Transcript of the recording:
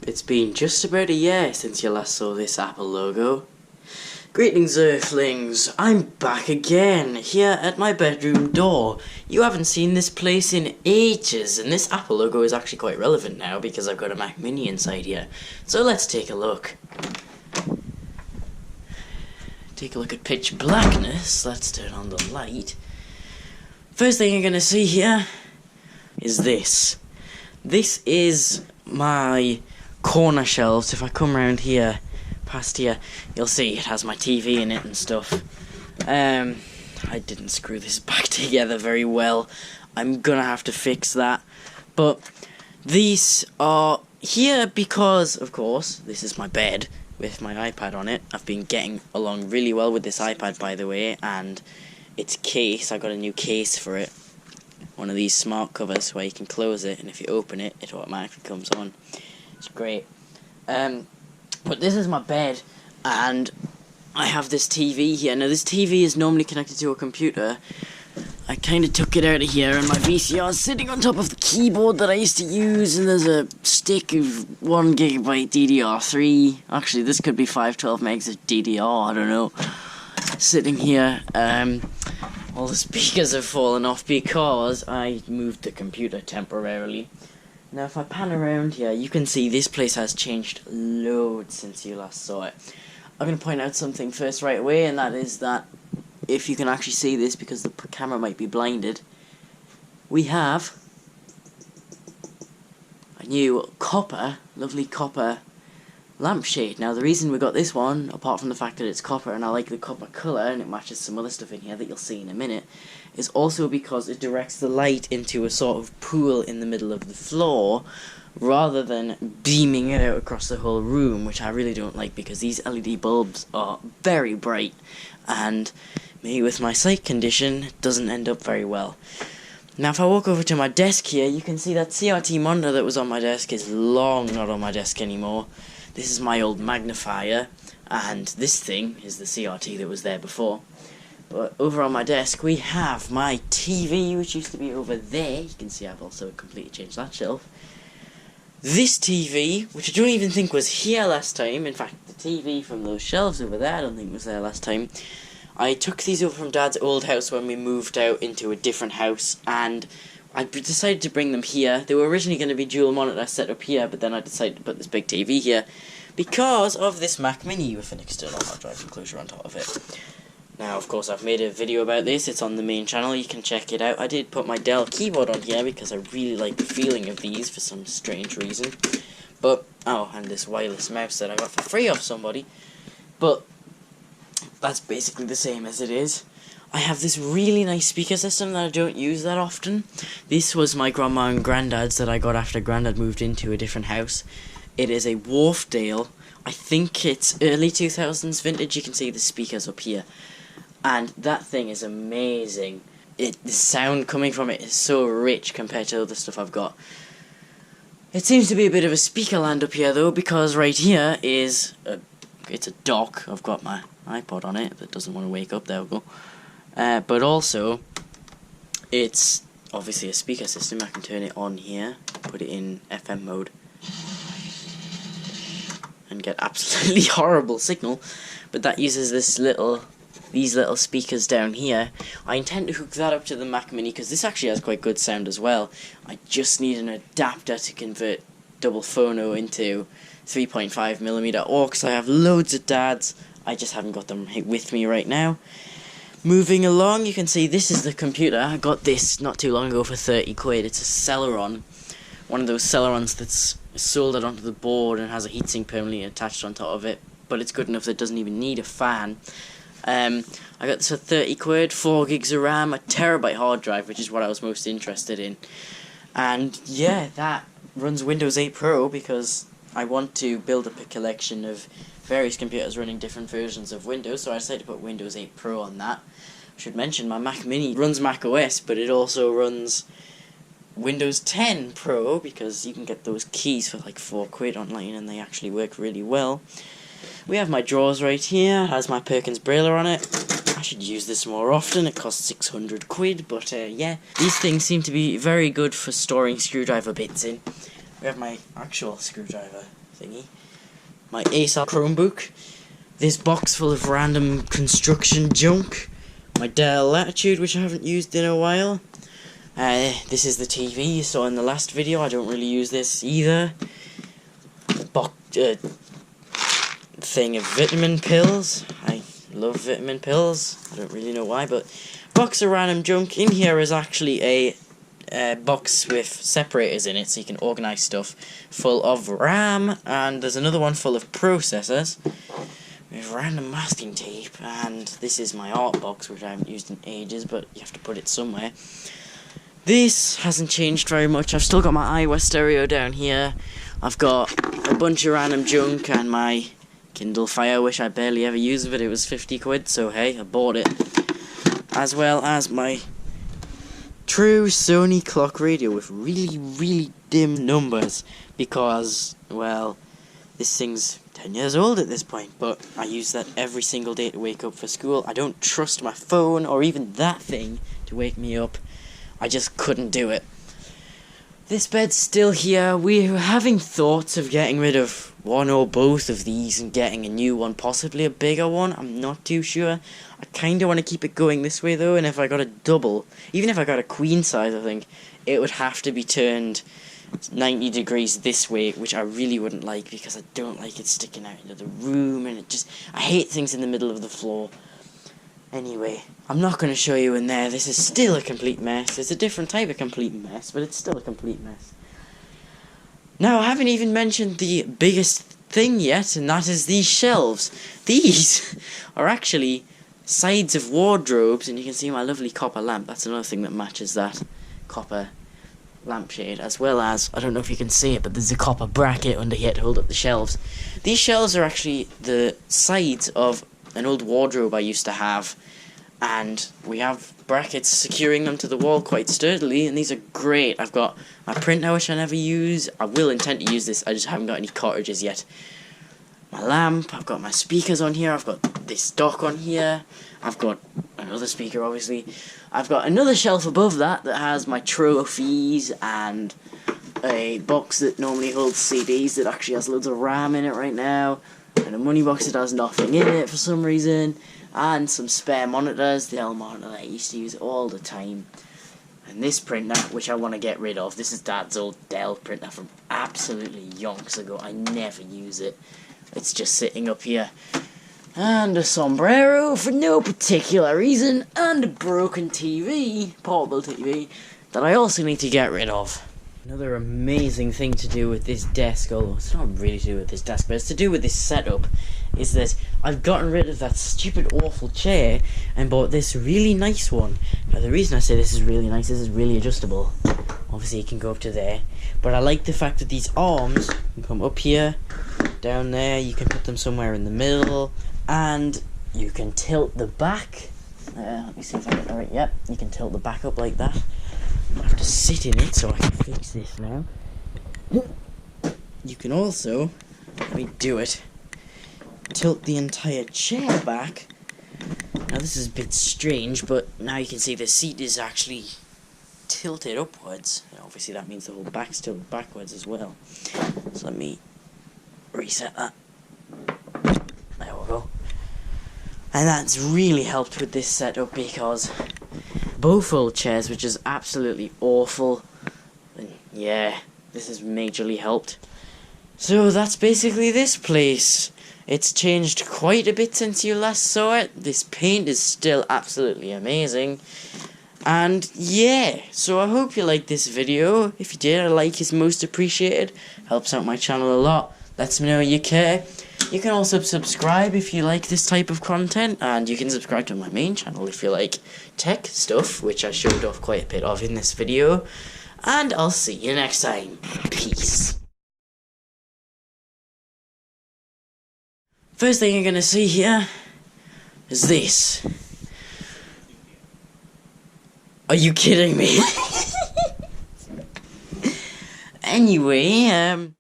It's been just about a year since you last saw this Apple logo. Greetings, Earthlings! I'm back again, here at my bedroom door. You haven't seen this place in ages, and this Apple logo is actually quite relevant now because I've got a Mac Mini inside here. So let's take a look. Take a look at pitch blackness. Let's turn on the light. First thing you're going to see here is this. This is my corner shelves. If I come around here, past here, you'll see it has my TV in it and stuff. I didn't screw this back together very well. I'm gonna have to fix that. But these are here because, of course, this is my bed with my iPad on it. I've been getting along really well with this iPad, by the way, and its case, I got a new case for it. One of these smart covers where you can close it, and if you open it, it automatically comes on. It's great. But this is my bed, and I have this TV here. Now, this TV is normally connected to a computer. I kind of took it out of here, and my VCR is sitting on top of the keyboard that I used to use, and there's a stick of 1 GB DDR3. Actually, this could be 512 megs of DDR, I don't know. Sitting here. All the speakers have fallen off because I moved the computer temporarily. Now, if I pan around here, you can see this place has changed loads since you last saw it. I'm going to point out something first right away, and that is that if you can actually see this, because the camera might be blinded, we have a new lovely copper lampshade. Now, the reason we got this one, apart from the fact that it's copper and I like the copper colour and it matches some other stuff in here that you'll see in a minute, is also because it directs the light into a sort of pool in the middle of the floor rather than beaming it out across the whole room, which I really don't like because these LED bulbs are very bright and me with my sight condition doesn't end up very well. Now, if I walk over to my desk here, you can see that CRT monitor that was on my desk is long not on my desk anymore. This is my old magnifier, and this thing is the CRT that was there before. But over on my desk, we have my TV, which used to be over there. You can see I've also completely changed that shelf. This TV, which I don't even think was here last time. In fact, the TV from those shelves over there, I don't think was there last time. I took these over from Dad's old house when we moved out into a different house, and I decided to bring them here. They were originally going to be dual monitor set up here, but then I decided to put this big TV here because of this Mac Mini with an external hard drive enclosure on top of it. Now, of course, I've made a video about this. It's on the main channel. You can check it out. I did put my Dell keyboard on here because I really like the feeling of these for some strange reason. But, oh, and this wireless mouse that I got for free off somebody. But that's basically the same as it is. I have this really nice speaker system that I don't use that often. This was my grandma and granddad's that I got after Grandad moved into a different house. It is a Wharfdale. I think it's early 2000s vintage. You can see the speakers up here. And that thing is amazing. The sound coming from it is so rich compared to other stuff I've got. It seems to be a bit of a speaker land up here though, because right here is it's a dock. I've got my iPod on it that doesn't want to wake up. There we go. But also, it's obviously a speaker system. I can turn it on here, put it in FM mode, and get absolutely horrible signal. But that uses these little speakers down here. I intend to hook that up to the Mac Mini because this actually has quite good sound as well. I just need an adapter to convert double phono into 3.5mm aux. I have loads of Dad's. I just haven't got them with me right now. Moving along, you can see this is the computer. I got this not too long ago for 30 quid. It's a Celeron. One of those Celerons that's soldered onto the board and has a heatsink permanently attached on top of it. But it's good enough that it doesn't even need a fan. I got this for 30 quid, 4 gigs of RAM, a terabyte hard drive, which is what I was most interested in. And yeah, that runs Windows 8 Pro because I want to build up a collection of various computers running different versions of Windows, so I decided to put Windows 8 Pro on that. I should mention my Mac Mini runs Mac OS, but it also runs Windows 10 Pro because you can get those keys for like 4 quid online and they actually work really well. We have my drawers right here. It has my Perkins Brailler on it. I should use this more often. It costs 600 quid, but yeah. These things seem to be very good for storing screwdriver bits in. We have my actual screwdriver thingy. My Acer Chromebook. This box full of random construction junk. My Dell Latitude, which I haven't used in a while. This is the TV you saw in the last video. I don't really use this either. Thing of vitamin pills. I love vitamin pills. I don't really know why, but box of random junk. In here is actually a box with separators in it, so you can organise stuff, full of RAM, and there's another one full of processors with random masking tape. And this is my art box, which I haven't used in ages, but you have to put it somewhere. This hasn't changed very much. I've still got my iWest stereo down here. I've got a bunch of random junk and my Kindle Fire, which I barely ever use, but it was 50 quid, so hey, I bought it. As well as my true Sony clock radio with really, really dim numbers, because, well, this thing's 10 years old at this point, but I use that every single day to wake up for school. I don't trust my phone or even that thing to wake me up. I just couldn't do it. This bed's still here. We're having thoughts of getting rid of one or both of these and getting a new one, possibly a bigger one. I'm not too sure. I kind of want to keep it going this way though, and if I got a double, even if I got a queen size, I think it would have to be turned 90 degrees this way, which I really wouldn't like, because I don't like it sticking out into the room, and I hate things in the middle of the floor. Anyway, I'm not going to show you in there. This is still a complete mess. It's a different type of complete mess, but it's still a complete mess. Now, I haven't even mentioned the biggest thing yet, and that is these shelves. These are actually sides of wardrobes, and you can see my lovely copper lamp. That's another thing that matches that copper lampshade, as well as, I don't know if you can see it, but there's a copper bracket under here to hold up the shelves. These shelves are actually the sides of an old wardrobe I used to have, and we have brackets securing them to the wall quite sturdily, and these are great. I've got my printer, which I never use. I will intend to use this, I just haven't got any cartridges yet. My lamp, I've got my speakers on here, I've got this dock on here, I've got another speaker obviously, I've got another shelf above that that has my trophies and a box that normally holds CDs that actually has loads of RAM in it right now, and a money box that has nothing in it for some reason, and some spare monitors, the Dell monitor that I used to use all the time, and this printer, which I want to get rid of. This is Dad's old Dell printer from absolutely yonks ago. I never use it. It's just sitting up here. And a sombrero for no particular reason, and a broken TV, portable TV, that I also need to get rid of. Another amazing thing to do with this desk, although it's not really to do with this desk, but it's to do with this setup, is that I've gotten rid of that stupid awful chair and bought this really nice one. Now the reason I say this is really nice, this is really adjustable. Obviously it can go up to there, but I like the fact that these arms can come up here, down there, you can put them somewhere in the middle, and you can tilt the back. Let me see if I get that right. Yep, you can tilt the back up like that. I have to sit in it so I can fix this now. You can also, let me do it, tilt the entire chair back. Now this is a bit strange, but now you can see the seat is actually tilted upwards. Obviously that means the whole back's tilted backwards as well. So let me reset that. There we go. And that's really helped with this setup, because both old chairs, which is absolutely awful, and yeah, this has majorly helped. So that's basically this place. It's changed quite a bit since you last saw it. This paint is still absolutely amazing. And yeah, so I hope you liked this video. If you did, a like is most appreciated. Helps out my channel a lot. Lets me know you care. You can also subscribe if you like this type of content, and you can subscribe to my main channel if you like tech stuff, which I showed off quite a bit of in this video. And I'll see you next time. Peace. First thing you're gonna see here is this. Are you kidding me? Anyway,